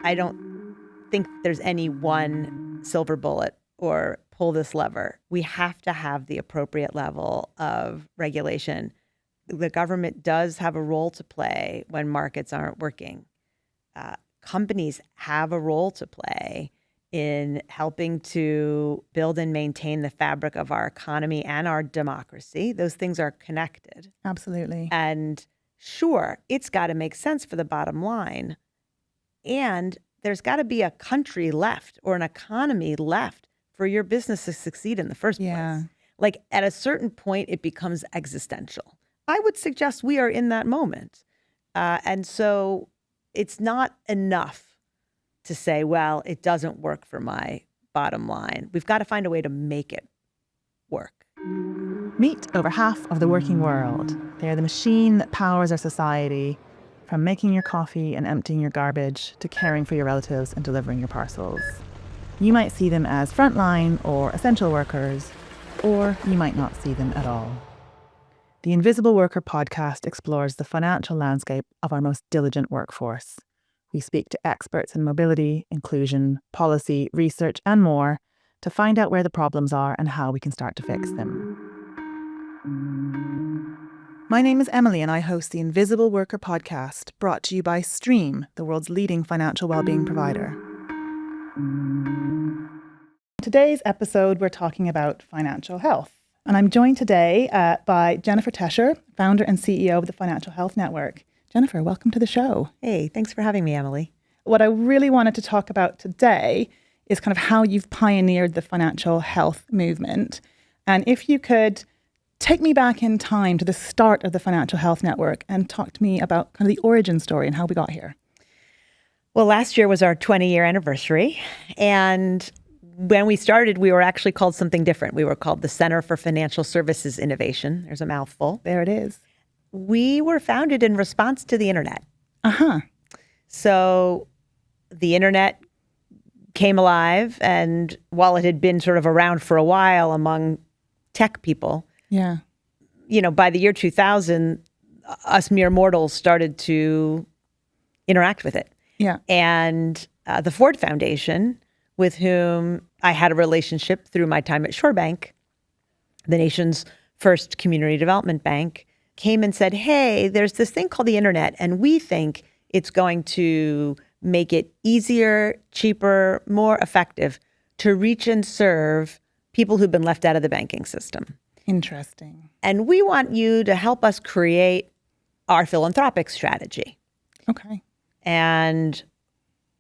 I don't think there's any one silver bullet or pull this lever. We have to have the appropriate level of regulation. The government does have a role to play when markets aren't working. Companies have a role to play in helping to build and maintain the fabric of our economy and our democracy. Those things are connected. Absolutely. And sure, it's got to make sense for the bottom line. And there's got to be a country left or an economy left for your business to succeed in the first place. Like at a certain point, it becomes existential. I would suggest we are in that moment. And so it's not enough to say, well, it doesn't work for my bottom line. We've got to find a way to make it work. Meet over half of the working world. They're the machine that powers our society, from making your coffee and emptying your garbage to caring for your relatives and delivering your parcels. You might see them as frontline or essential workers, or you might not see them at all. The Invisible Worker podcast explores the financial landscape of our most diligent workforce. We speak to experts in mobility, inclusion, policy, research, and more to find out where the problems are and how we can start to fix them. My name is Emily and I host the Invisible Worker podcast, brought to you by Stream, the world's leading financial wellbeing provider. Today's episode, we're talking about financial health. And I'm joined today by Jennifer Tescher, founder and CEO of the Financial Health Network. Jennifer, welcome to the show. Hey, thanks for having me, Emily. What I really wanted to talk about today is kind of how you've pioneered the financial health movement. And if you could take me back in time to the start of the Financial Health Network and talk to me about kind of the origin story and how we got here. Well, last year was our 20-year anniversary. And when we started, we were actually called something different. We were called the Center for Financial Services Innovation. There's a mouthful. There it is. We were founded in response to the internet. So the internet came alive, and while it had been sort of around for a while among tech people, by the year 2000, us mere mortals started to interact with it. And the Ford Foundation, with whom I had a relationship through my time at Shore Bank, the nation's first community development bank, came and said, hey, there's this thing called the internet, and we think it's going to make it easier, cheaper, more effective to reach and serve people who've been left out of the banking system. Interesting. And we want you to help us create our philanthropic strategy. Okay. And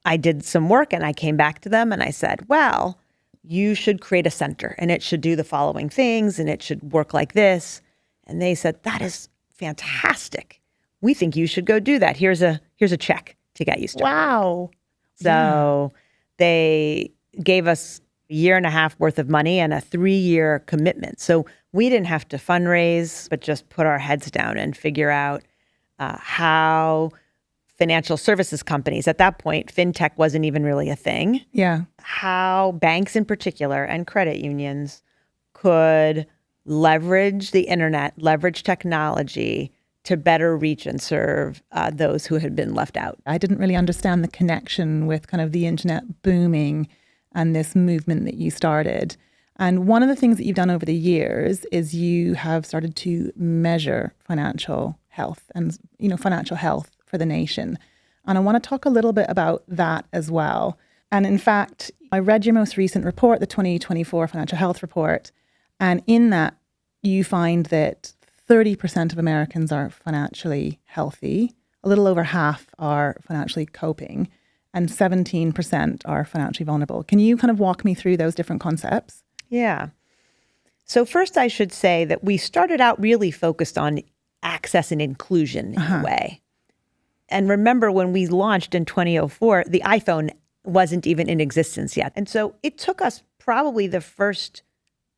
I did some work and I came back to them and I said, well, you should create a center and it should do the following things and it should work like this. And they said, that is fantastic. We think you should go do that. Here's a check to get you started. Wow. So they gave us a year and a half worth of money and a 3-year commitment. So we didn't have to fundraise, but just put our heads down and figure out how financial services companies, at that point, fintech wasn't even really a thing. How banks in particular and credit unions could leverage the internet, leverage technology to better reach and serve those who had been left out. I didn't really understand the connection with kind of the internet booming and this movement that you started. And one of the things that you've done over the years is you have started to measure financial health and, financial health for the nation. And I want to talk a little bit about that as well. And in fact, I read your most recent report, the 2024 Financial Health Report. And in that, you find that 30% of Americans are financially healthy, a little over half are financially coping, and 17% are financially vulnerable. Can you kind of walk me through those different concepts? Yeah. So first, I should say that we started out really focused on access and inclusion in a way. And remember, when we launched in 2004, the iPhone wasn't even in existence yet. And so it took us probably the first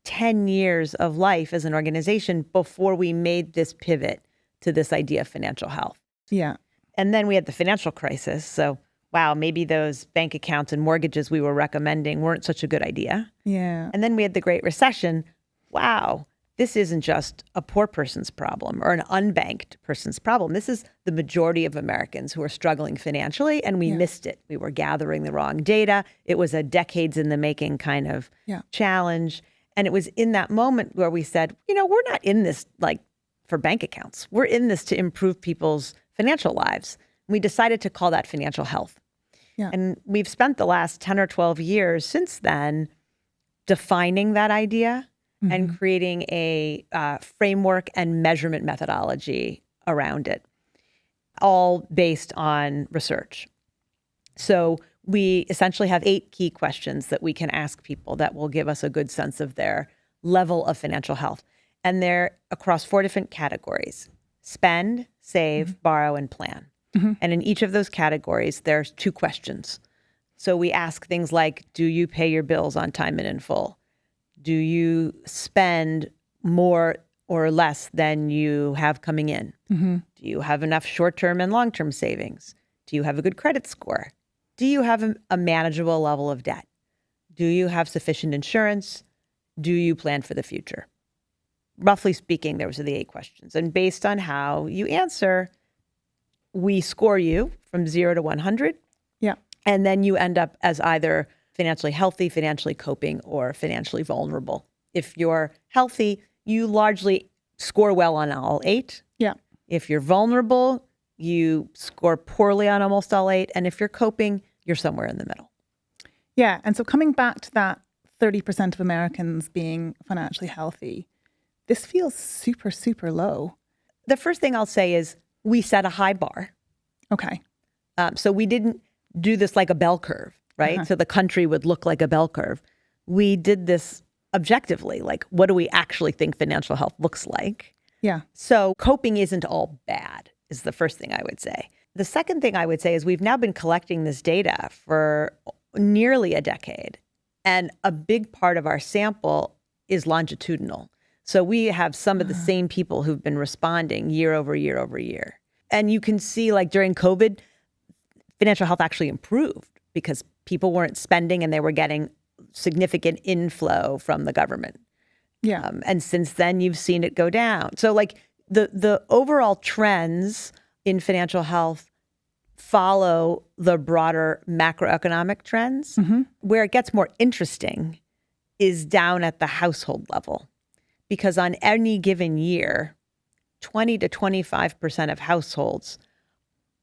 10 years of life as an organization before we made this pivot to this idea of financial health. And then we had the financial crisis. So, wow, maybe those bank accounts and mortgages we were recommending weren't such a good idea. And then we had the Great Recession. Wow, this isn't just a poor person's problem or an unbanked person's problem. This is the majority of Americans who are struggling financially, and we missed it. We were gathering the wrong data. It was a decades in the making kind of challenge. And it was in that moment where we said, we're not in this like for bank accounts. We're in this to improve people's financial lives. We decided to call that financial health. Yeah. And we've spent the last 10 or 12 years since then defining that idea and creating a framework and measurement methodology around it, all based on research. So we essentially have 8 key questions that we can ask people that will give us a good sense of their level of financial health. And they're across 4 different categories: spend, save, borrow, and plan. And in each of those categories, there's 2 questions. So we ask things like, do you pay your bills on time and in full? Do you spend more or less than you have coming in? Do you have enough short-term and long-term savings? Do you have a good credit score? Do you have a manageable level of debt? Do you have sufficient insurance? Do you plan for the future? Roughly speaking, those are the 8 questions. And based on how you answer, we score you from 0 to 100. Yeah. And then you end up as either financially healthy, financially coping, or financially vulnerable. If you're healthy, you largely score well on all 8. Yeah. If you're vulnerable, you score poorly on almost all 8. And if you're coping, you're somewhere in the middle. Yeah. And so coming back to that 30% of Americans being financially healthy, this feels super, super low. The first thing I'll say is we set a high bar. Okay. So we didn't do this like a bell curve, right? So the country would look like a bell curve. We did this objectively, like what do we actually think financial health looks like? Yeah. So coping isn't all bad is the first thing I would say. The second thing I would say is we've now been collecting this data for nearly a decade. And a big part of our sample is longitudinal. So we have some of the same people who've been responding year over year over year. And you can see like during COVID, financial health actually improved because people weren't spending and they were getting significant inflow from the government. Yeah. And since then, you've seen it go down. So like the overall trends in financial health follow the broader macroeconomic trends. Where it gets more interesting is down at the household level. Because on any given year, 20 to 25% of households,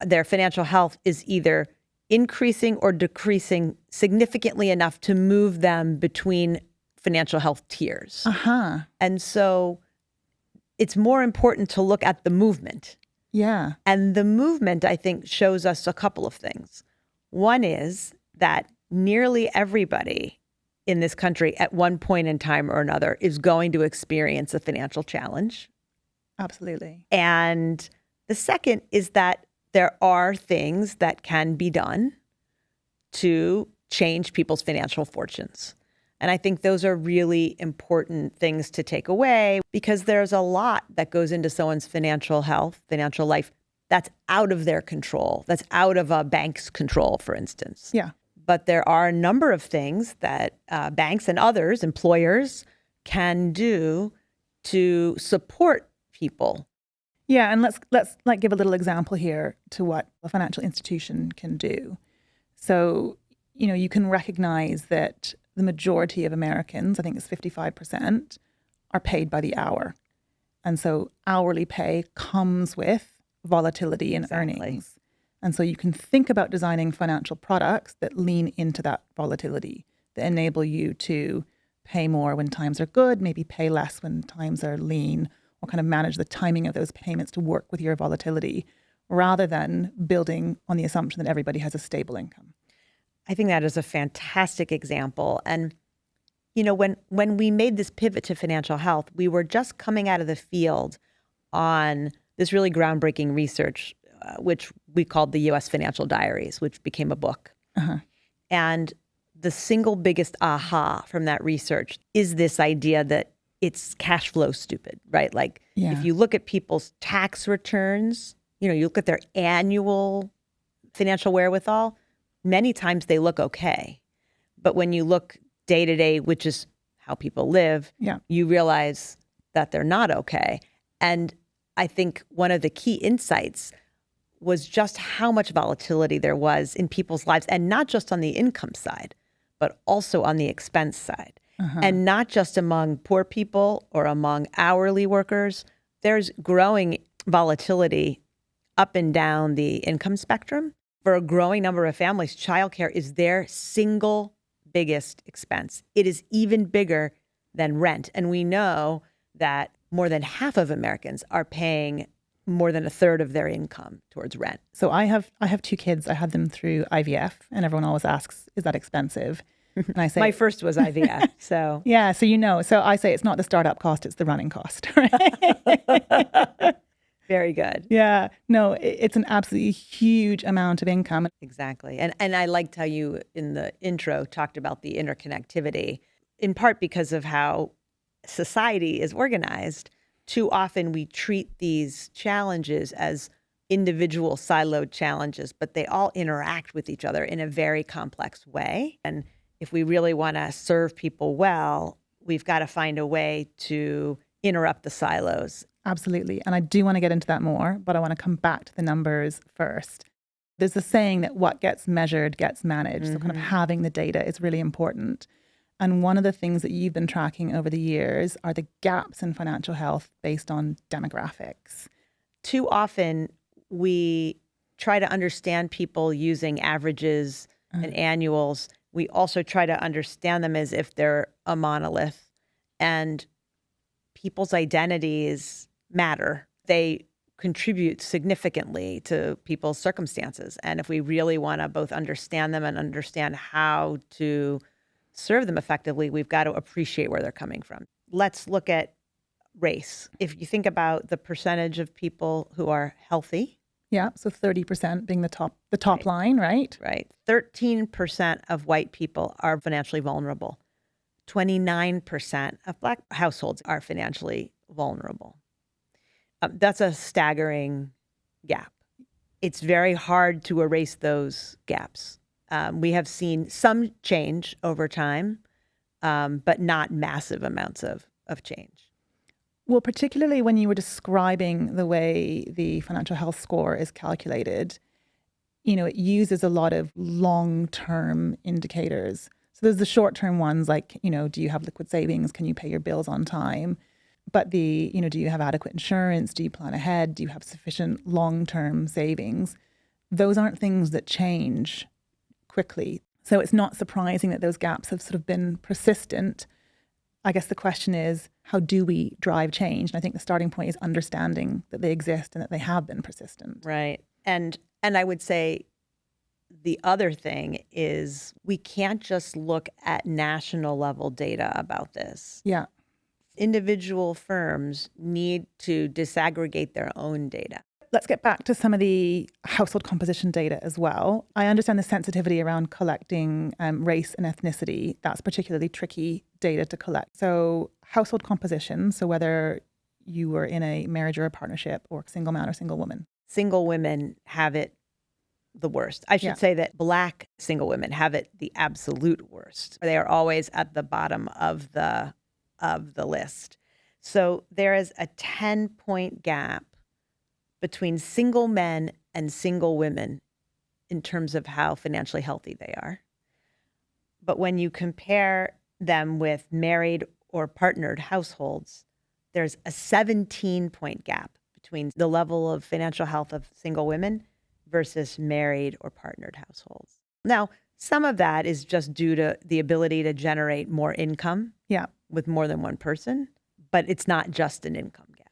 their financial health is either increasing or decreasing significantly enough to move them between financial health tiers. And so it's more important to look at the movement. Yeah. And the movement, I think, shows us a couple of things. One is that nearly everybody in this country at one point in time or another is going to experience a financial challenge. Absolutely. And the second is that there are things that can be done to change people's financial fortunes. And I think those are really important things to take away because there's a lot that goes into someone's financial health, financial life that's out of their control, that's out of a bank's control, for instance. Yeah. But there are a number of things that banks and others, employers, can do to support people. Yeah, and let's like give a little example here to what a financial institution can do. So, you can recognize that the majority of Americans, I think it's 55%, are paid by the hour. And so hourly pay comes with volatility in earnings. And so you can think about designing financial products that lean into that volatility, that enable you to pay more when times are good, maybe pay less when times are lean, or kind of manage the timing of those payments to work with your volatility, rather than building on the assumption that everybody has a stable income. I think that is a fantastic example. And, when we made this pivot to financial health, we were just coming out of the field on this really groundbreaking research which we called the U.S. Financial Diaries, which became a book. And the single biggest aha from that research is this idea that it's cash flow stupid, right? Like if you look at people's tax returns, you look at their annual financial wherewithal, many times they look okay. But when you look day to day, which is how people live, you realize that they're not okay. And I think one of the key insights was just how much volatility there was in people's lives, and not just on the income side, but also on the expense side. And not just among poor people or among hourly workers. There's growing volatility up and down the income spectrum. For a growing number of families, childcare is their single biggest expense. It is even bigger than rent. And we know that more than half of Americans are paying more than a third of their income towards rent. So I have 2 kids. I had them through IVF, and everyone always asks, is that expensive? And I say, my first was IVF. So yeah, so so I say it's not the startup cost, it's the running cost. Right? Very good. Yeah, no, it's an absolutely huge amount of income. Exactly. And I liked how you in the intro talked about the interconnectivity, in part because of how society is organized. Too often we treat these challenges as individual siloed challenges, but they all interact with each other in a very complex way. And if we really want to serve people well, we've got to find a way to interrupt the silos. Absolutely. And I do want to get into that more, but I want to come back to the numbers first. There's a saying that what gets measured gets managed. So kind of having the data is really important. And one of the things that you've been tracking over the years are the gaps in financial health based on demographics. Too often we try to understand people using averages and annuals. We also try to understand them as if they're a monolith. And people's identities matter. They contribute significantly to people's circumstances. And if we really want to both understand them and understand how to serve them effectively, we've got to appreciate where they're coming from. Let's look at race. If you think about the percentage of people who are healthy. Yeah, so 30% being the top line, right? Right. 13% of white people are financially vulnerable. 29% of Black households are financially vulnerable. That's a staggering gap. It's very hard to erase those gaps. We have seen some change over time, but not massive amounts of change. Well, particularly when you were describing the way the financial health score is calculated, it uses a lot of long-term indicators. So there's the short-term ones like, do you have liquid savings? Can you pay your bills on time? But do you have adequate insurance? Do you plan ahead? Do you have sufficient long-term savings? Those aren't things that change quickly. So it's not surprising that those gaps have sort of been persistent. I guess the question is, how do we drive change? And I think the starting point is understanding that they exist and that they have been persistent. Right. And I would say the other thing is we can't just look at national level data about this. Yeah. Individual firms need to disaggregate their own data. Let's get back to some of the household composition data as well. I understand the sensitivity around collecting race and ethnicity. That's particularly tricky data to collect. So household composition, so whether you were in a marriage or a partnership or single man or single woman. Single women have it the worst. I should say that Black single women have it the absolute worst. They are always at the bottom of the list. So there is a 10-point gap between single men and single women in terms of how financially healthy they are. But when you compare them with married or partnered households, there's a 17-point gap between the level of financial health of single women versus married or partnered households. Now, some of that is just due to the ability to generate more income with more than one person, but it's not just an income gap.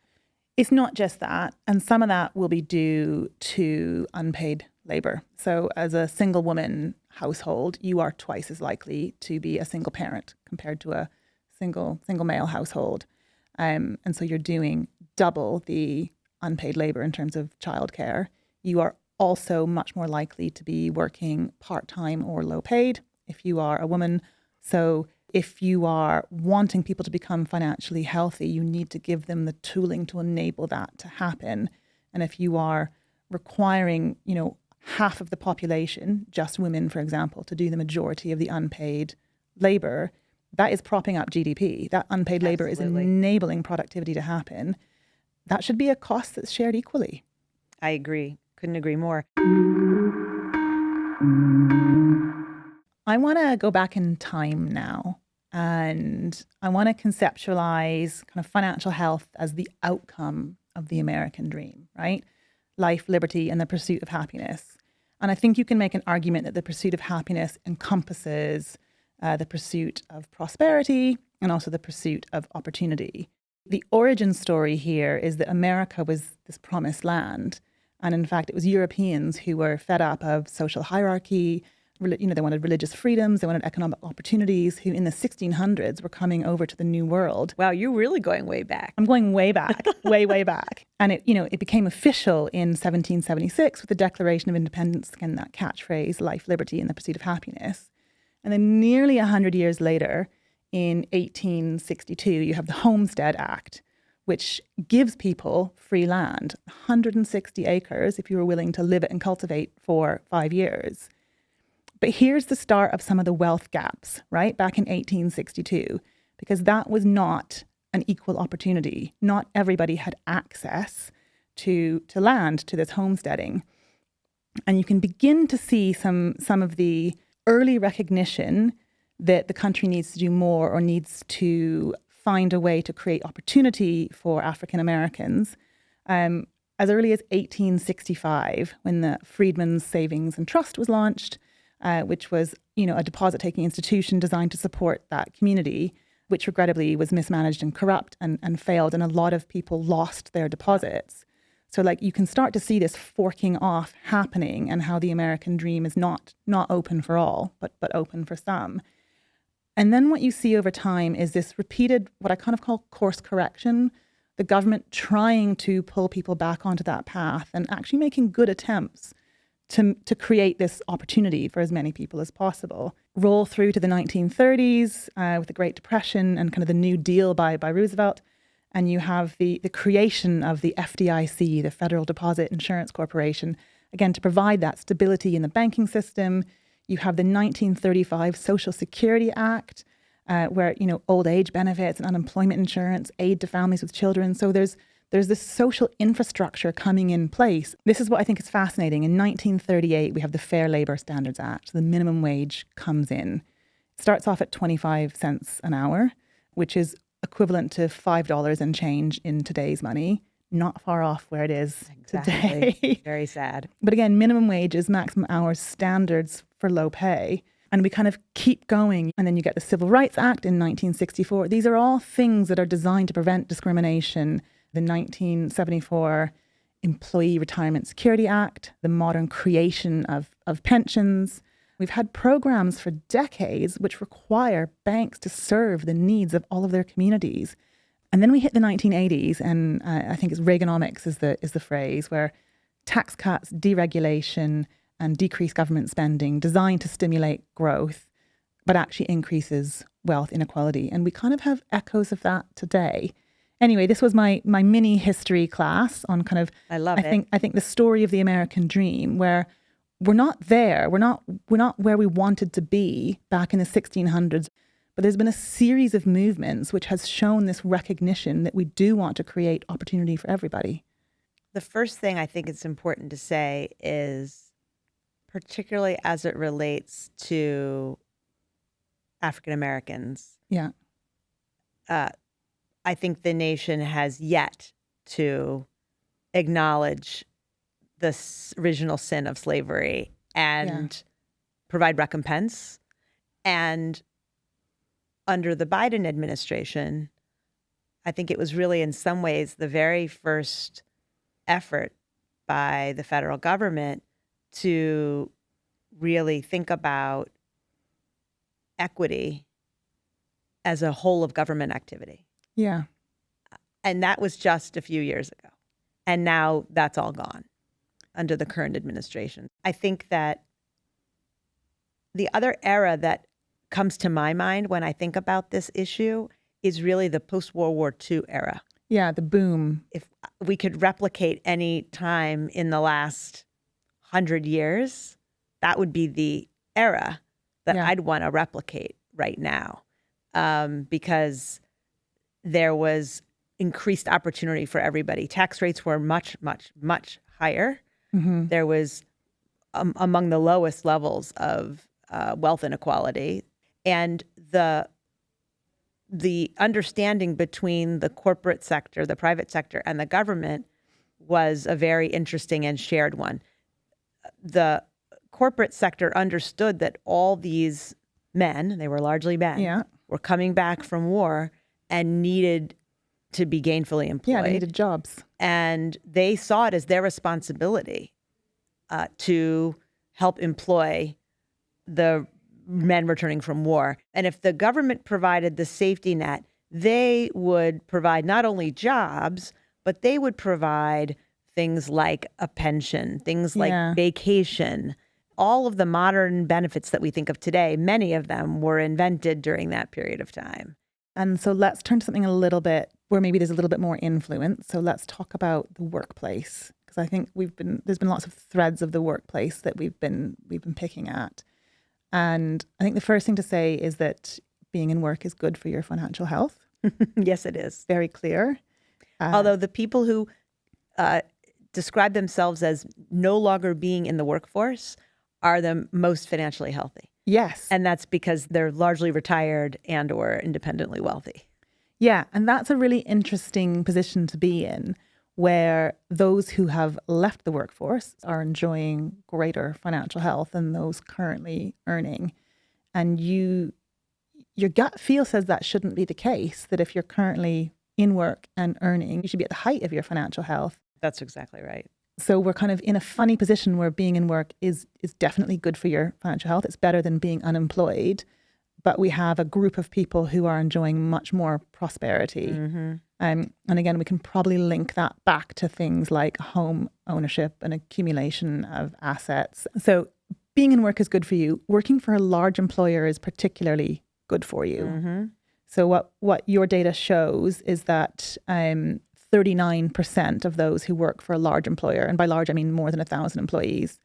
It's not just that. And some of that will be due to unpaid labor. So as a single woman household, you are twice as likely to be a single parent compared to a single male household. And so you're doing double the unpaid labor in terms of childcare. You are also much more likely to be working part-time or low paid if you are a woman. So if you are wanting people to become financially healthy, you need to give them the tooling to enable that to happen. And if you are requiring, half of the population, just women, for example, to do the majority of the unpaid labor, that is propping up GDP. That unpaid labor is enabling productivity to happen. That should be a cost that's shared equally. I agree. Couldn't agree more. I want to go back in time now, and I want to conceptualize kind of financial health as the outcome of the American dream, right? Life, liberty, and the pursuit of happiness. And I think you can make an argument that the pursuit of happiness encompasses the pursuit of prosperity and also the pursuit of opportunity. The origin story here is that America was this promised land. And in fact, it was Europeans who were fed up of social hierarchy. They wanted religious freedoms, they wanted economic opportunities, who in the 1600s were coming over to the New World. Wow, you're really going way back. I'm going way back, way back. And it became official in 1776 with the Declaration of Independence, again, that catchphrase, life, liberty, and the pursuit of happiness. And then nearly 100 years later, in 1862, you have the Homestead Act, which gives people free land, 160 acres if you were willing to live it and cultivate for 5 years. But here's the start of some of the wealth gaps, right? Back in 1862, because that was not an equal opportunity. Not everybody had access to land, to this homesteading. And you can begin to see some of the early recognition that the country needs to do more or needs to find a way to create opportunity for African Americans. As early as 1865, when the Freedmen's Savings and Trust was launched, which was, a deposit-taking institution designed to support that community, which regrettably was mismanaged and corrupt and failed, and a lot of people lost their deposits. So, you can start to see this forking off happening, and how the American dream is not open for all, but open for some. And then what you see over time is this repeated, what I kind of call course correction, the government trying to pull people back onto that path and actually making good attempts to create this opportunity for as many people as possible. Roll through to the 1930s with the Great Depression and kind of the New Deal by Roosevelt. And you have the creation of the FDIC, the Federal Deposit Insurance Corporation, again, to provide that stability in the banking system. You have the 1935 Social Security Act, where, old age benefits and unemployment insurance, aid to families with children. So there's this social infrastructure coming in place. This is what I think is fascinating. In 1938, we have the Fair Labor Standards Act. The minimum wage comes in. It starts off at 25 cents an hour, which is equivalent to $5 and change in today's money. Not far off where it is today. Very sad. But again, minimum wages, maximum hours, standards for low pay. And we kind of keep going. And then you get the Civil Rights Act in 1964. These are all things that are designed to prevent discrimination. The 1974 Employee Retirement Security Act, the modern creation of pensions. We've had programs for decades which require banks to serve the needs of all of their communities. And then we hit the 1980s, and I think it's Reaganomics is the phrase, where tax cuts, deregulation, and decreased government spending designed to stimulate growth, but actually increases wealth inequality. And we kind of have echoes of that today. Anyway, this was my mini history class on kind of, I think the story of the American dream, where we're not there. We're not where we wanted to be back in the 1600s. But there's been a series of movements which has shown this recognition that we do want to create opportunity for everybody. The first thing I think it's important to say is, particularly as it relates to African Americans, I think the nation has yet to acknowledge the original sin of slavery and provide recompense. And under the Biden administration, I think it was really in some ways the very first effort by the federal government to really think about equity as a whole of government activity. Yeah. And that was just a few years ago. And now that's all gone under the current administration. I think that the other era that comes to my mind when I think about this issue is really the post-World War II era. Yeah, the boom. If we could replicate any time in the last 100 years, that would be the era that I'd want to replicate right now. because there was increased opportunity for everybody. Tax rates were much, much, much higher. Mm-hmm. There was among the lowest levels of wealth inequality. And the understanding between the corporate sector, the private sector, and the government was a very interesting and shared one. The corporate sector understood that all these men, they were largely men, were coming back from war and needed to be gainfully employed. Yeah, they needed jobs. And they saw it as their responsibility to help employ the men returning from war. And if the government provided the safety net, they would provide not only jobs, but they would provide things like a pension, things like vacation, all of the modern benefits that we think of today. Many of them were invented during that period of time. And so let's turn to something a little bit where maybe there's a little bit more influence. So let's talk about the workplace, because I think there's been lots of threads of the workplace that we've been picking at. And I think the first thing to say is that being in work is good for your financial health. Yes, it is. Very clear. Although the people who describe themselves as no longer being in the workforce are the most financially healthy. Yes. And that's because they're largely retired and or independently wealthy. Yeah. And that's a really interesting position to be in, where those who have left the workforce are enjoying greater financial health than those currently earning. And your gut feel says that shouldn't be the case, that if you're currently in work and earning, you should be at the height of your financial health. That's exactly right. So we're kind of in a funny position where being in work is definitely good for your financial health. It's better than being unemployed. But we have a group of people who are enjoying much more prosperity. Mm-hmm. And again, we can probably link that back to things like home ownership and accumulation of assets. So being in work is good for you. Working for a large employer is particularly good for you. Mm-hmm. So what your data shows is that 39% of those who work for a large employer, and by large I mean more than 1,000 employees,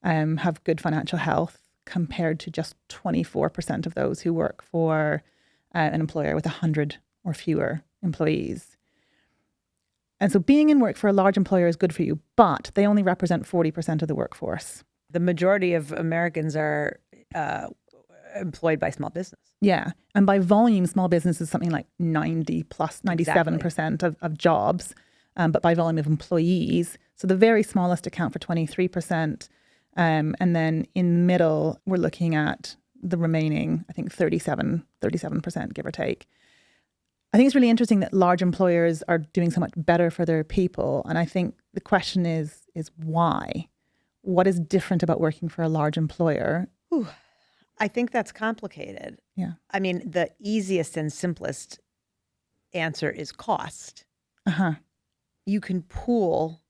have good financial health, compared to just 24% of those who work for an employer with 100 or fewer employees. And so being in work for a large employer is good for you, but they only represent 40% of the workforce. The majority of Americans are employed by small business. Yeah. And by volume, small business is something like 90 plus 97% of jobs, but by volume of employees. So the very smallest account for 23%. And then in the middle, we're looking at the remaining, I think 37%, give or take. I think it's really interesting that large employers are doing so much better for their people. And I think the question is why? What is different about working for a large employer? Ooh, I think that's complicated. Yeah. I mean, the easiest and simplest answer is cost. Uh-huh. You can pool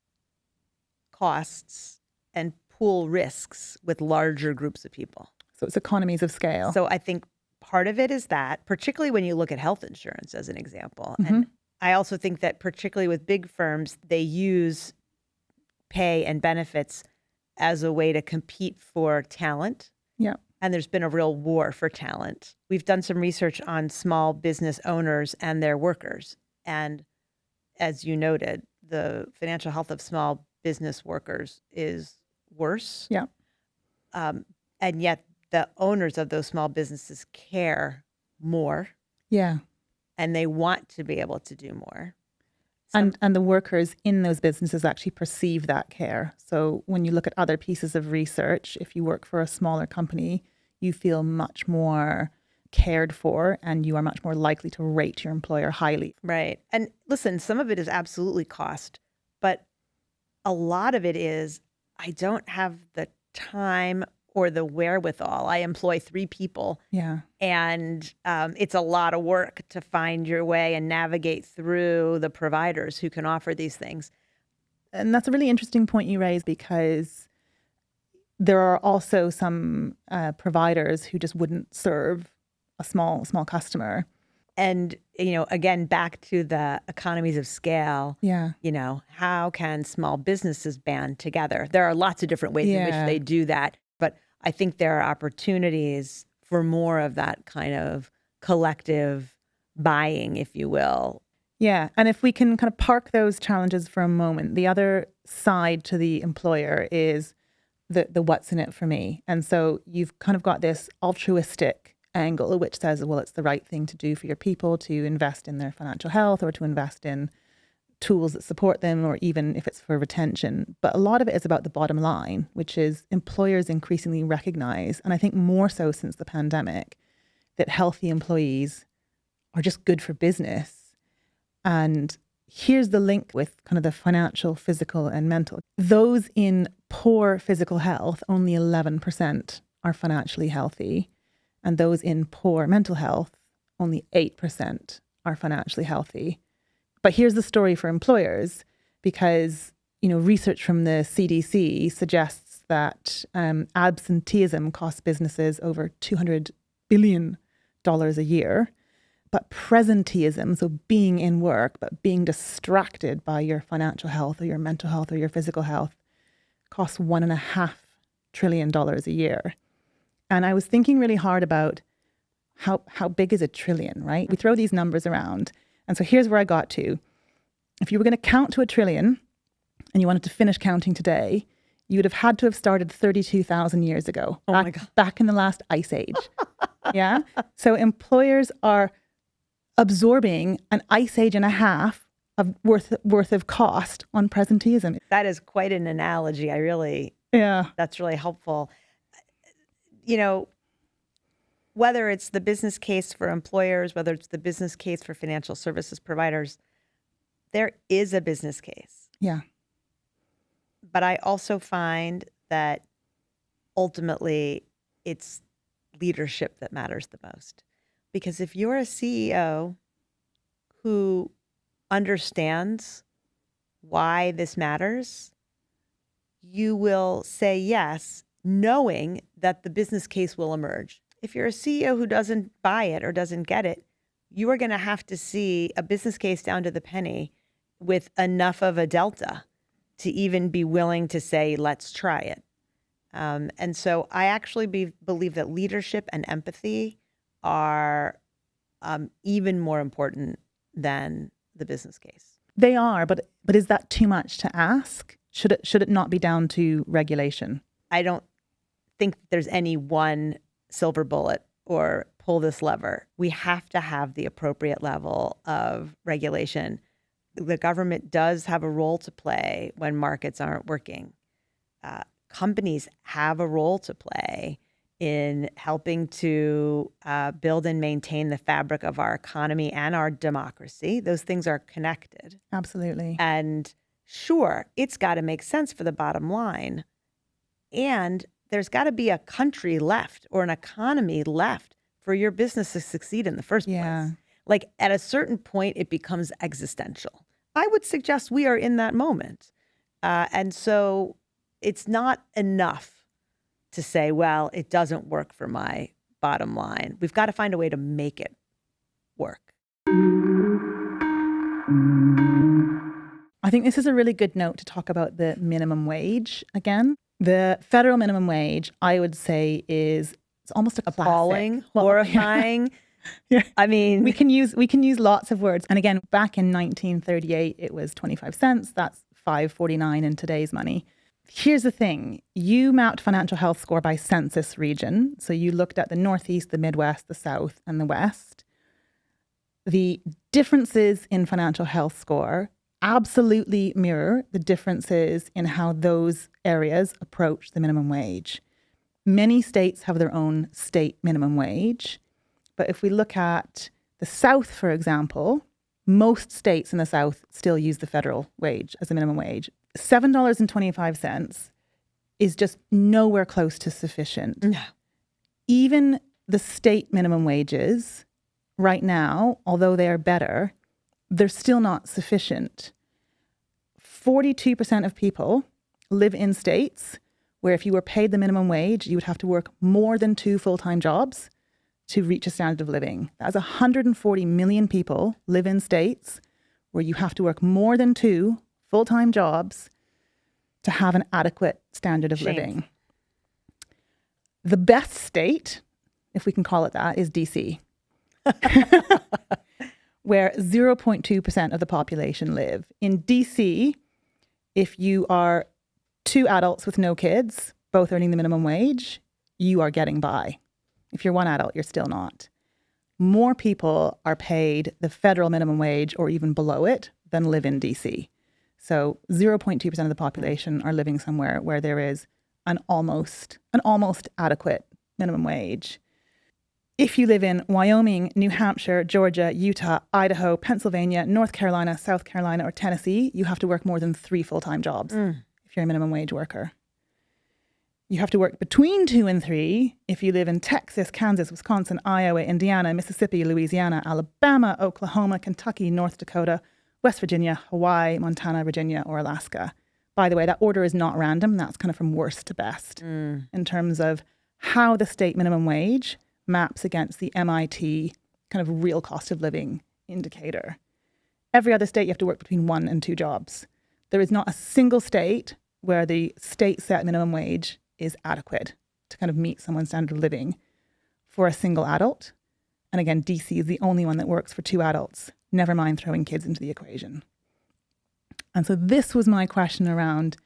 costs and pool risks with larger groups of people. So it's economies of scale. So I think part of it is that, particularly when you look at health insurance as an example. Mm-hmm. And I also think that particularly with big firms, they use pay and benefits as a way to compete for talent. Yeah. And there's been a real war for talent. We've done some research on small business owners and their workers. And as you noted, the financial health of small business workers is worse. Yeah. And yet the owners of those small businesses care more. Yeah. And they want to be able to do more. And the workers in those businesses actually perceive that care. So when you look at other pieces of research, if you work for a smaller company, you feel much more cared for and you are much more likely to rate your employer highly. Right. And listen, some of it is absolutely cost, but a lot of it is I don't have the time or the wherewithal. I employ 3 people. Yeah. And it's a lot of work to find your way and navigate through the providers who can offer these things. And that's a really interesting point you raise, because there are also some providers who just wouldn't serve a small customer. And, you know, again, back to the economies of scale. Yeah. You know, how can small businesses band together? There are lots of different ways in which they do that. But I think there are opportunities for more of that kind of collective buying, if you will. Yeah. And if we can kind of park those challenges for a moment, the other side to the employer is the what's in it for me. And so you've kind of got this altruistic angle, which says, well, it's the right thing to do for your people to invest in their financial health or to invest in tools that support them, or even if it's for retention. But a lot of it is about the bottom line, which is employers increasingly recognize, and I think more so since the pandemic, that healthy employees are just good for business. And here's the link with kind of the financial, physical, and mental. Those in poor physical health, only 11% are financially healthy. And those in poor mental health, only 8% are financially healthy. But here's the story for employers, because, research from the CDC suggests that absenteeism costs businesses over $200 billion a year. But presenteeism, so being in work, but being distracted by your financial health or your mental health or your physical health, costs $1.5 trillion a year. And I was thinking really hard about how big is a trillion, right? We throw these numbers around. And so here's where I got to. If you were going to count to a trillion and you wanted to finish counting today, you would have had to have started 32,000 years ago, back in the last ice age. Yeah. So employers are absorbing an ice age and a half of worth of cost on presenteeism. That is quite an analogy. That's really helpful. Whether it's the business case for employers, whether it's the business case for financial services providers, there is a business case. Yeah. But I also find that ultimately it's leadership that matters the most. Because if you're a CEO who understands why this matters, you will say yes, knowing that the business case will emerge. If you're a CEO who doesn't buy it or doesn't get it, you are going to have to see a business case down to the penny with enough of a delta to even be willing to say, let's try it. And so I actually believe that leadership and empathy are even more important than the business case. They are, but is that too much to ask? Should it not be down to regulation? I don't think there's any one silver bullet or pull this lever. We have to have the appropriate level of regulation. The government does have a role to play when markets aren't working. Companies have a role to play in helping to build and maintain the fabric of our economy and our democracy. Those things are connected. Absolutely. And sure, it's got to make sense for the bottom line. And there's got to be a country left or an economy left for your business to succeed in the first place. Like at a certain point, it becomes existential. I would suggest we are in that moment. And so it's not enough to say, well, it doesn't work for my bottom line. We've got to find a way to make it work. I think this is a really good note to talk about the minimum wage again. The federal minimum wage, I would say, it's almost appalling, horrifying. Yeah. I mean, we can use lots of words. And again, back in 1938, it was 25 cents. That's $5.49 in today's money. Here's the thing. You mapped financial health score by census region. So you looked at the Northeast, the Midwest, the South, and the West. The differences in financial health score absolutely mirror the differences in how those areas approach the minimum wage. Many states have their own state minimum wage. But if we look at the South, for example, most states in the South still use the federal wage as a minimum wage. $7.25 is just nowhere close to sufficient. No. Even the state minimum wages right now, although they are better, they're still not sufficient. 42% of people live in states where if you were paid the minimum wage, you would have to work more than 2 full-time jobs to reach a standard of living. That's 140 million people live in states where you have to work more than 2 full-time jobs to have an adequate standard of living. The best state, if we can call it that, is DC. where 0.2% of the population live. In DC, if you are two adults with no kids, both earning the minimum wage, you are getting by. If you're one adult, you're still not. More people are paid the federal minimum wage or even below it than live in DC. So 0.2% of the population are living somewhere where there is an almost adequate minimum wage. If you live in Wyoming, New Hampshire, Georgia, Utah, Idaho, Pennsylvania, North Carolina, South Carolina, or Tennessee, you have to work more than 3 full-time jobs if you're a minimum wage worker. You have to work between 2 and 3 if you live in Texas, Kansas, Wisconsin, Iowa, Indiana, Mississippi, Louisiana, Alabama, Oklahoma, Kentucky, North Dakota, West Virginia, Hawaii, Montana, Virginia, or Alaska. By the way, that order is not random. That's kind of from worst to best in terms of how the state minimum wage maps against the MIT kind of real cost of living indicator. Every other state, you have to work between 1 and 2 jobs. There is not a single state where the state set minimum wage is adequate to kind of meet someone's standard of living for a single adult. And again, DC is the only one that works for 2 adults, never mind throwing kids into the equation. And so this was my question around,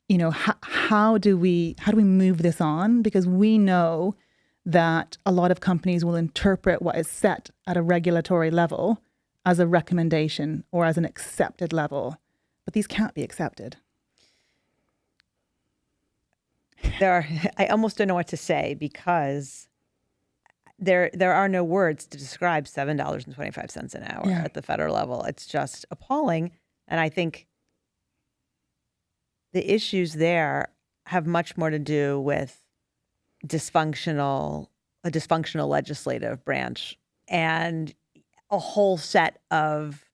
you know, how do we move this on? Because we know that a lot of companies will interpret what is set at a regulatory level as a recommendation or as an accepted level, but these can't be accepted. I almost don't know what to say because there are no words to describe $7.25 an hour at the federal level. It's just appalling. And I think the issues there have much more to do with a dysfunctional legislative branch and a whole set of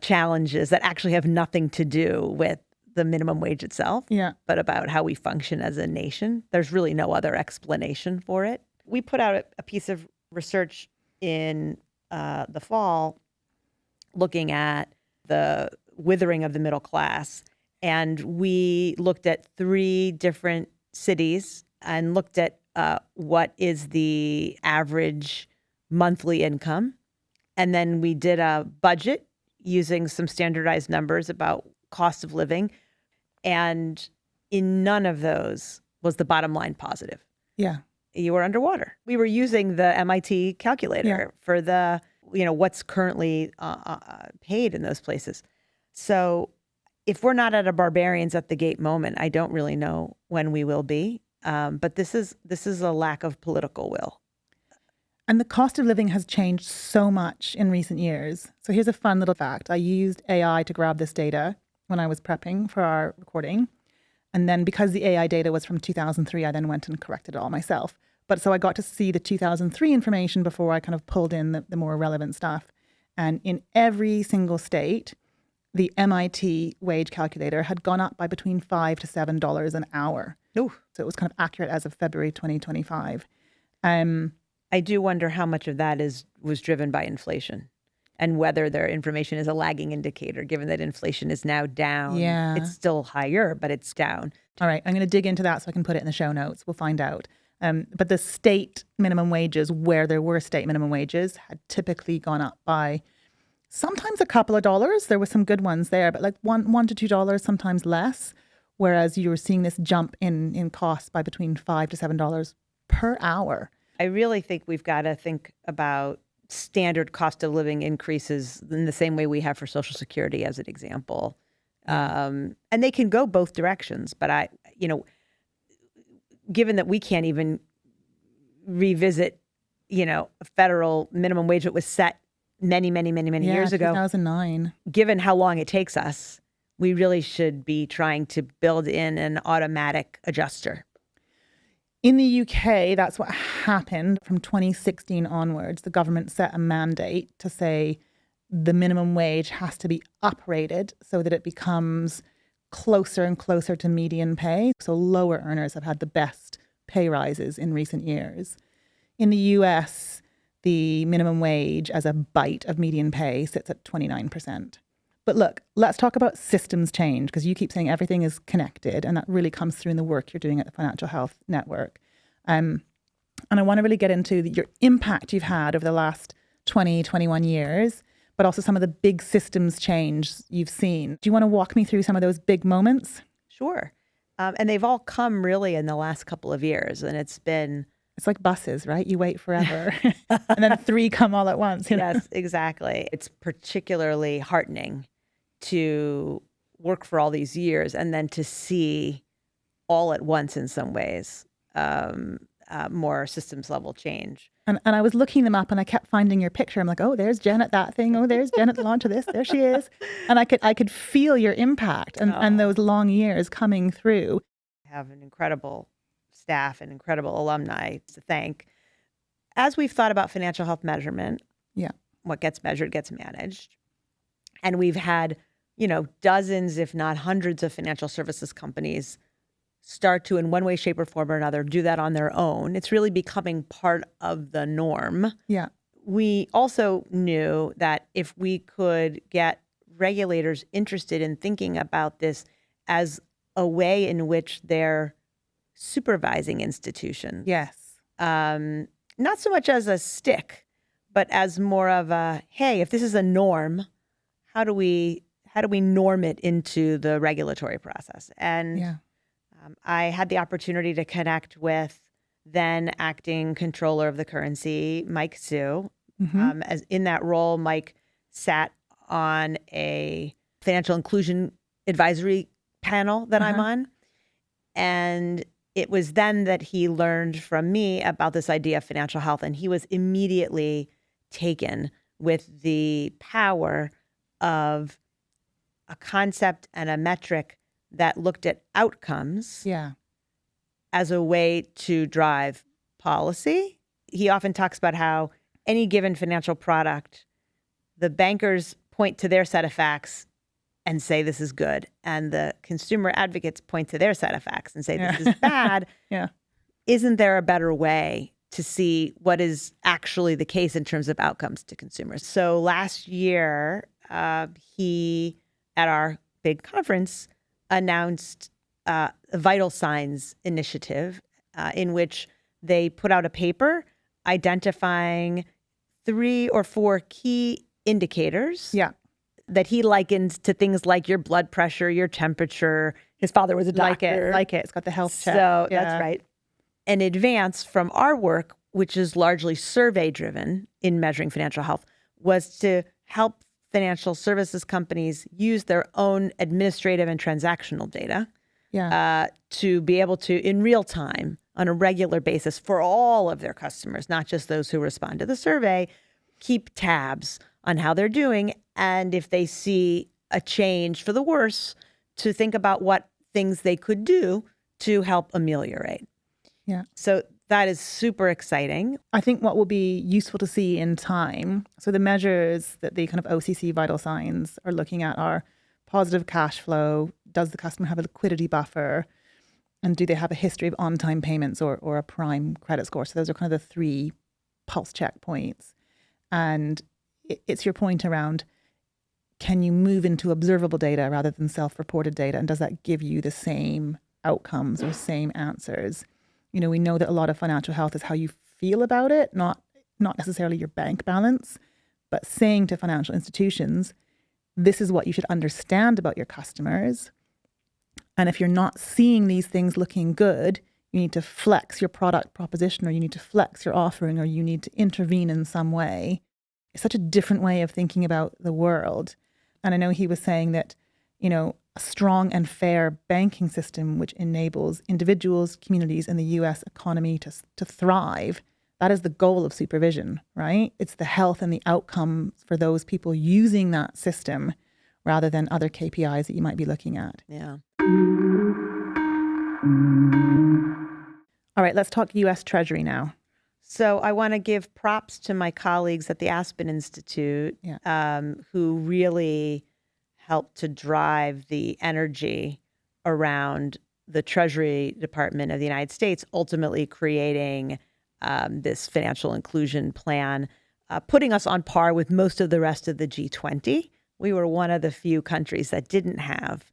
challenges that actually have nothing to do with the minimum wage itself, but about how we function as a nation. There's really no other explanation for it. We put out a piece of research in the fall looking at the withering of the middle class. And we looked at 3 different cities and looked at what is the average monthly income. And then we did a budget using some standardized numbers about cost of living. And in none of those was the bottom line positive. Yeah. You were underwater. We were using the MIT calculator for the, what's currently paid in those places. So if we're not at a barbarians at the gate moment, I don't really know when we will be. But this is a lack of political will. And the cost of living has changed so much in recent years. So here's a fun little fact. I used AI to grab this data when I was prepping for our recording. And then because the AI data was from 2003, I then went and corrected it all myself. But so I got to see the 2003 information before I kind of pulled in the more relevant stuff. And in every single state, the MIT wage calculator had gone up by between $5 to $7 an hour. Ooh. So it was kind of accurate as of February 2025. I do wonder how much of that was driven by inflation and whether their information is a lagging indicator, given that inflation is now down. Yeah. It's still higher, but it's down. All right. I'm going to dig into that so I can put it in the show notes. We'll find out. But the state minimum wages, where there were state minimum wages, had typically gone up by sometimes a couple of dollars. There were some good ones there, but like $1 to $2, sometimes less. Whereas you were seeing this jump in cost by between $5 to $7 per hour. I really think we've got to think about standard cost of living increases in the same way we have for Social Security as an example. And they can go both directions. But given that we can't even revisit, a federal minimum wage that was set many years ago. 2009. Given how long it takes us, we really should be trying to build in an automatic adjuster. In the UK, that's what happened from 2016 onwards. The government set a mandate to say the minimum wage has to be uprated so that it becomes closer and closer to median pay. So lower earners have had the best pay rises in recent years. In the US, the minimum wage as a bite of median pay sits at 29%. But look, let's talk about systems change, because you keep saying everything is connected, and that really comes through in the work you're doing at the Financial Health Network. And I want to really get into your impact you've had over the last 20, 21 years, but also some of the big systems change you've seen. Do you want to walk me through some of those big moments? Sure. And they've all come really in the last couple of years. And it's like buses, right? You wait forever and then 3 come all at once. You know? Yes, exactly. It's particularly heartening to work for all these years and then to see all at once in some ways more systems level change. And I was looking them up and I kept finding your picture. I'm like, oh, there's Jen at that thing. Oh, there's Jen at the launch of this. There she is. And I could feel your impact and those long years coming through. I have an incredible staff and incredible alumni to thank. As we've thought about financial health measurement, what gets measured gets managed. And we've had, dozens, if not hundreds of financial services companies start to, in one way, shape, or form or another, do that on their own. It's really becoming part of the norm. Yeah. We also knew that if we could get regulators interested in thinking about this as a way in which they're supervising institutions. Yes. Not so much as a stick, but as more of a, hey, if this is a norm, how do we norm it into the regulatory process? And I had the opportunity to connect with then acting controller of the currency, Mike Sue. As in that role, Mike sat on a financial inclusion advisory panel that I'm on. And it was then that he learned from me about this idea of financial health. And he was immediately taken with the power of a concept and a metric that looked at outcomes as a way to drive policy. He often talks about how any given financial product, the bankers point to their set of facts and say this is good, and the consumer advocates point to their set of facts and say this is bad. Isn't there a better way to see what is actually the case in terms of outcomes to consumers? So last year, he, at our big conference, announced a Vital Signs initiative in which they put out a paper identifying 3 or 4 key indicators that he likened to things like your blood pressure, your temperature. His father was a doctor. Like it. It's got the health check. So that's right. An advance from our work, which is largely survey driven in measuring financial health, was to help financial services companies use their own administrative and transactional data to be able to, in real time, on a regular basis for all of their customers, not just those who respond to the survey, keep tabs on how they're doing. And if they see a change for the worse, to think about what things they could do to help ameliorate. So that is super exciting. I think what will be useful to see in time, so the measures that the kind of OCC Vital Signs are looking at are positive cash flow, does the customer have a liquidity buffer, and do they have a history of on-time payments or a prime credit score? So those are kind of the 3 pulse check points. And it's your point around, can you move into observable data rather than self-reported data? And does that give you the same outcomes or same answers? We know that a lot of financial health is how you feel about it, not necessarily your bank balance, but saying to financial institutions, this is what you should understand about your customers. And if you're not seeing these things looking good, you need to flex your product proposition, or you need to flex your offering, or you need to intervene in some way. It's such a different way of thinking about the world. And I know he was saying that, a strong and fair banking system which enables individuals, communities, and the US economy to thrive, that is the goal of supervision, right? It's the health and the outcomes for those people using that system rather than other KPIs that you might be looking at. Yeah. All right, let's talk US Treasury now. So I want to give props to my colleagues at the Aspen Institute who really helped to drive the energy around the Treasury Department of the United States, ultimately creating this financial inclusion plan, putting us on par with most of the rest of the G20. We were one of the few countries that didn't have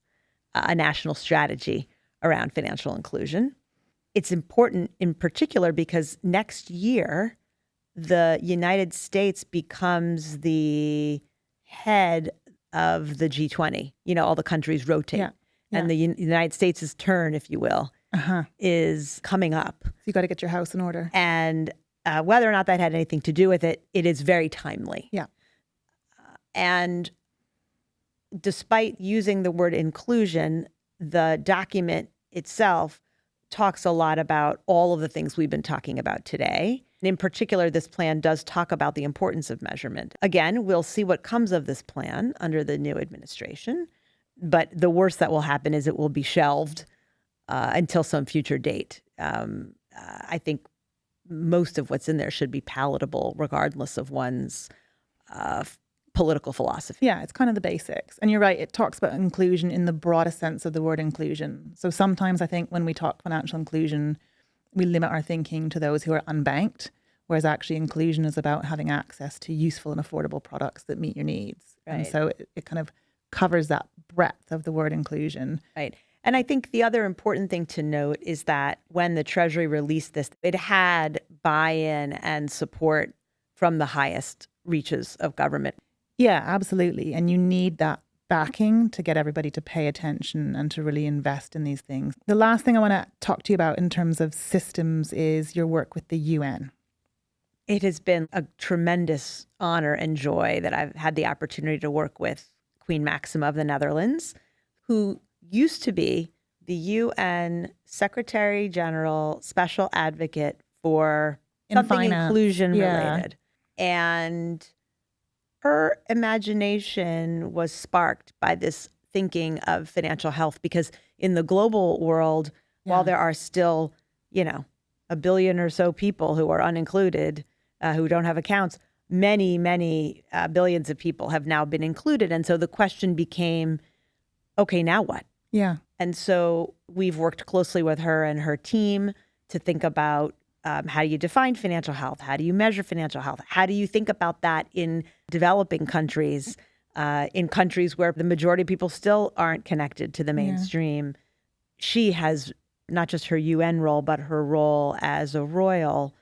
a national strategy around financial inclusion. it's important in particular because next year, the United States becomes the head of the G20. All the countries rotate. Yeah. And the United States' turn, if you will, is coming up. So you got to get your house in order. And whether or not that had anything to do with it, it is very timely. Yeah. And despite using the word inclusion, the document itself talks a lot about all of the things we've been talking about today. And in particular, this plan does talk about the importance of measurement. Again, we'll see what comes of this plan under the new administration. But the worst that will happen is it will be shelved until some future date. I think most of what's in there should be palatable regardless of one's political philosophy. Yeah, it's kind of the basics. And you're right, it talks about inclusion in the broadest sense of the word inclusion. So sometimes I think when we talk financial inclusion, we limit our thinking to those who are unbanked, whereas actually inclusion is about having access to useful and affordable products that meet your needs. Right. And so it kind of covers that breadth of the word inclusion. Right. And I think the other important thing to note is that when the Treasury released this, it had buy-in and support from the highest reaches of government. Yeah, absolutely. And you need that backing to get everybody to pay attention and to really invest in these things. The last thing I want to talk to you about in terms of systems is your work with the UN. It has been a tremendous honor and joy that I've had the opportunity to work with Queen Maxima of the Netherlands, who used to be the UN Secretary General Special Advocate for something inclusion related. And her imagination was sparked by this thinking of financial health, because in the global world, while there are still, a billion or so people who are unincluded, who don't have accounts, many, many billions of people have now been included. And so the question became, okay, now what? Yeah. And so we've worked closely with her and her team to think about how do you define financial health? How do you measure financial health? How do you think about that in developing countries, in countries where the majority of people still aren't connected to the mainstream? She has not just her UN role, but her role as a royal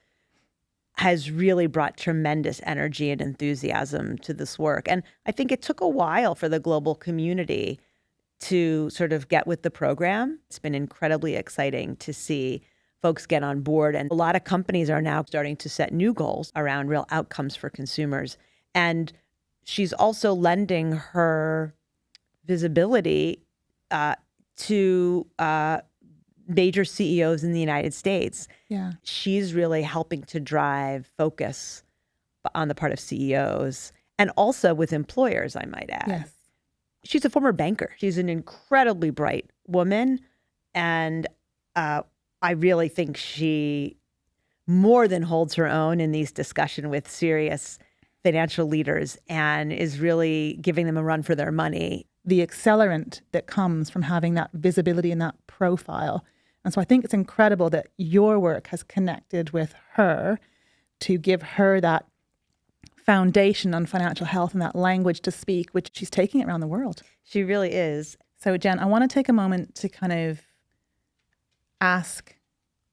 has really brought tremendous energy and enthusiasm to this work. And I think it took a while for the global community to sort of get with the program. It's been incredibly exciting to see folks get on board. And a lot of companies are now starting to set new goals around real outcomes for consumers. And she's also lending her visibility to major CEOs in the United States. Yeah. She's really helping to drive focus on the part of CEOs and also with employers, I might add. Yes. She's a former banker. She's an incredibly bright woman. And I really think she more than holds her own in these discussions with serious financial leaders and is really giving them a run for their money. The accelerant that comes from having that visibility and that profile. And so I think it's incredible that your work has connected with her to give her that foundation on financial health and that language to speak, which she's taking it around the world. She really is. So Jen, I want to take a moment to kind of ask,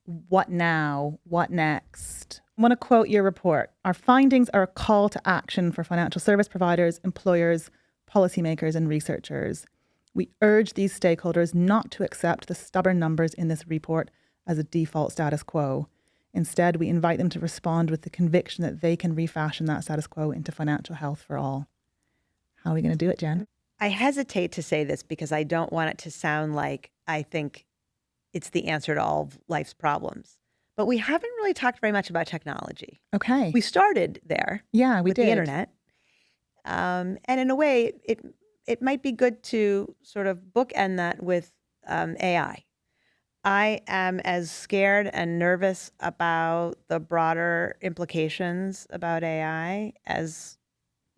what now? What next? I want to quote your report. Our findings are a call to action for financial service providers, employers, policymakers, and researchers. We urge these stakeholders not to accept the stubborn numbers in this report as a default status quo. Instead, we invite them to respond with the conviction that they can refashion that status quo into financial health for all. How are we going to do it, Jen? I hesitate to say this because I don't want it to sound like I think it's the answer to all of life's problems. But we haven't really talked very much about technology. Okay. We started there. Yeah, we with did. The internet. And in a way, it might be good to sort of bookend that with AI. I am as scared and nervous about the broader implications about AI as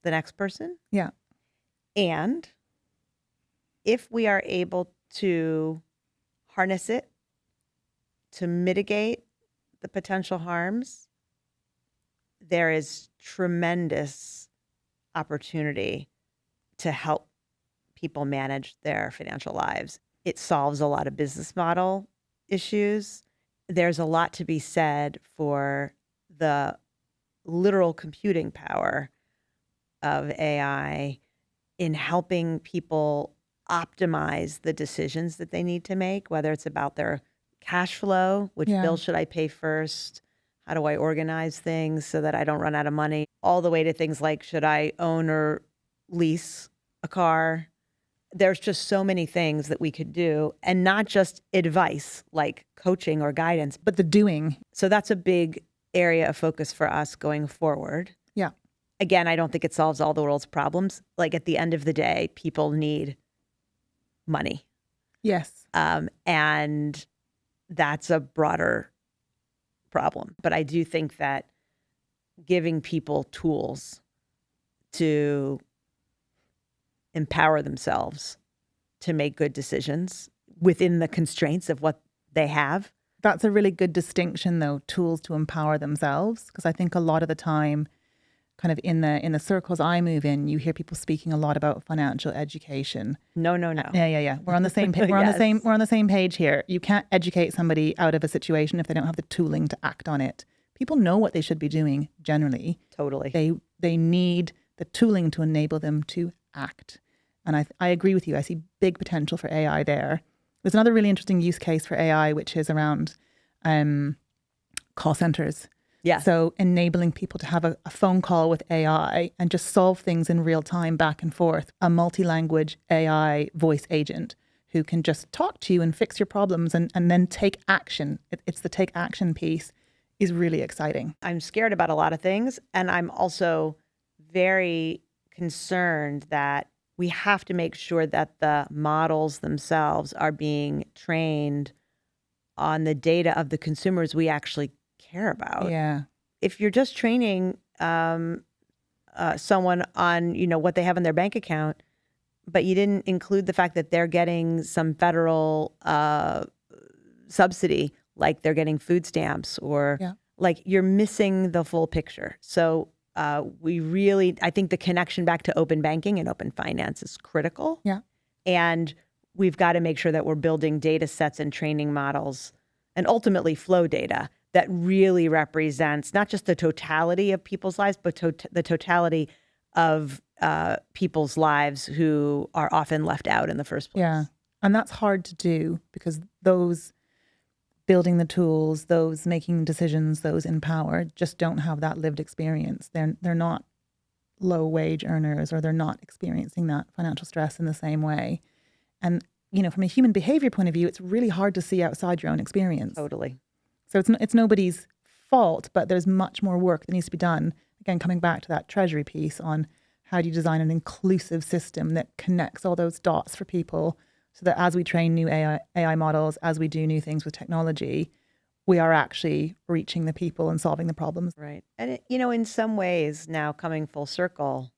the next person. Yeah. And if we are able to harness it to mitigate the potential harms, there is tremendous opportunity to help people manage their financial lives. It solves a lot of business model issues. there's a lot to be said for the literal computing power of AI in helping people optimize the decisions that they need to make, whether it's about their cash flow, which bill should I pay first? How do I organize things so that I don't run out of money? All the way to things like, should I own or lease a car? There's just so many things that we could do, and not just advice like coaching or guidance, but the doing. So that's a big area of focus for us going forward. Yeah. Again, I don't think it solves all the world's problems. Like at the end of the day, people need money. Yes. And that's a broader problem. But I do think that giving people tools to empower themselves to make good decisions within the constraints of what they have. That's a really good distinction, though, tools to empower themselves. Because I think a lot of the time, kind of in the circles I move in, you hear people speaking a lot about financial education. No. Yeah. We're on the same page. We're on the same page here. You can't educate somebody out of a situation if they don't have the tooling to act on it. People know what they should be doing generally. Totally. They need the tooling to enable them to act. And I agree with you. I see big potential for AI there. There's another really interesting use case for AI, which is around call centers. Yeah. So enabling people to have a phone call with AI and just solve things in real time back and forth. A multi-language AI voice agent who can just talk to you and fix your problems and then take action. It's the take action piece is really exciting. I'm scared about a lot of things. And I'm also very concerned that we have to make sure that the models themselves are being trained on the data of the consumers we actually care about. Yeah. If you're just training someone on, what they have in their bank account, but you didn't include the fact that they're getting some federal subsidy, like they're getting food stamps or like you're missing the full picture. So I think the connection back to open banking and open finance is critical. Yeah. And we've got to make sure that we're building data sets and training models and ultimately flow data that really represents not just the totality of people's lives, but the totality of people's lives who are often left out in the first place. Yeah. And that's hard to do because those building the tools, those making decisions, those in power just don't have that lived experience. They're not low wage earners, or they're not experiencing that financial stress in the same way. And, from a human behavior point of view, it's really hard to see outside your own experience. Totally. So it's nobody's fault, but there's much more work that needs to be done. Again, coming back to that treasury piece on how do you design an inclusive system that connects all those dots for people so that as we train new AI models, as we do new things with technology, we are actually reaching the people and solving the problems. Right. And, in some ways now coming full circle,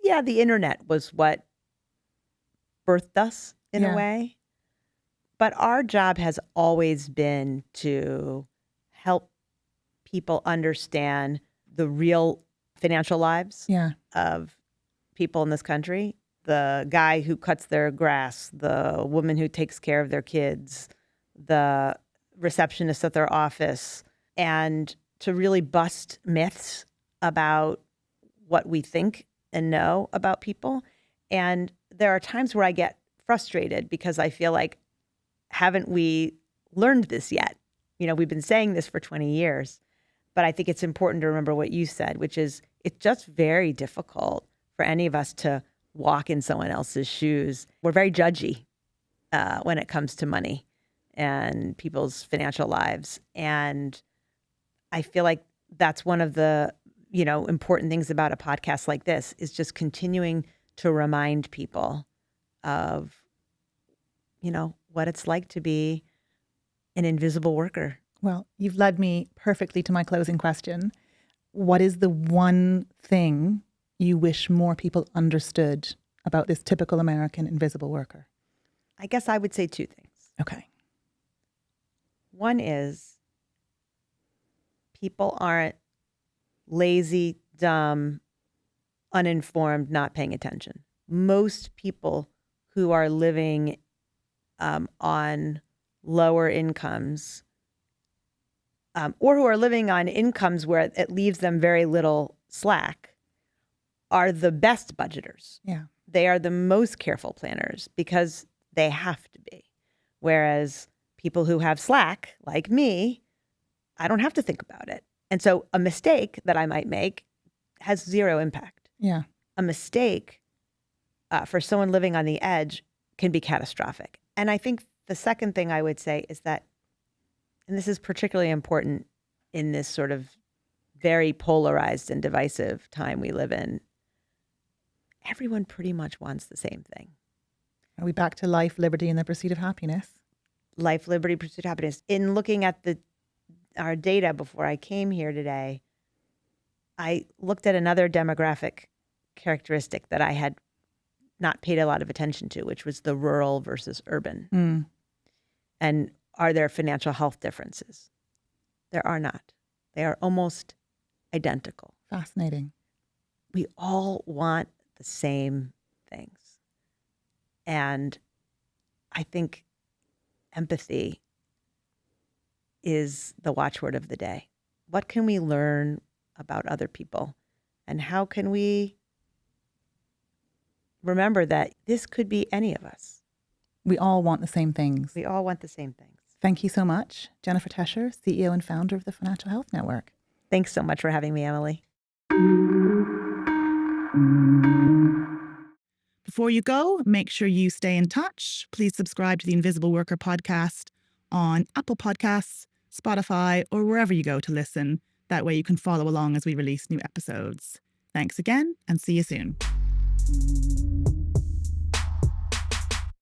the internet was what birthed us in a way. But our job has always been to help people understand the real financial lives of people in this country. The guy who cuts their grass, the woman who takes care of their kids, the receptionist at their office, and to really bust myths about what we think and know about people. And there are times where I get frustrated because I feel like, haven't we learned this yet? We've been saying this for 20 years, but I think it's important to remember what you said, which is it's just very difficult for any of us to walk in someone else's shoes. We're very judgy when it comes to money and people's financial lives. And I feel like that's one of the, important things about a podcast like this is just continuing to remind people of, what it's like to be an invisible worker. Well, you've led me perfectly to my closing question. What is the one thing you wish more people understood about this typical American invisible worker? I guess I would say two things. Okay. One is people aren't lazy, dumb, uninformed, not paying attention. Most people who are living on lower incomes, or who are living on incomes where it leaves them very little slack, are the best budgeters. Yeah. They are the most careful planners because they have to be. Whereas people who have slack, like me, I don't have to think about it. And so a mistake that I might make has zero impact. Yeah. A mistake for someone living on the edge can be catastrophic. And I think the second thing I would say is that, and this is particularly important in this sort of very polarized and divisive time we live in, everyone pretty much wants the same thing. Are we back to life, liberty, and the pursuit of happiness? Life, liberty, pursuit of happiness. In looking at our data before I came here today, I looked at another demographic characteristic that I had not paid a lot of attention to, which was the rural versus urban. And are there financial health differences? There are not. They are almost identical. Fascinating. We all want the same things. And I think empathy is the watchword of the day. What can we learn about other people? And how can we remember that this could be any of us? We all want the same things. We all want the same things. Thank you so much, Jennifer Tescher, CEO and founder of the Financial Health Network. Thanks so much for having me, Emily. Before you go, make sure you stay in touch. Please subscribe to the Invisible Worker podcast on Apple Podcasts, Spotify, or wherever you go to listen. That way you can follow along as we release new episodes. Thanks again, and see you soon.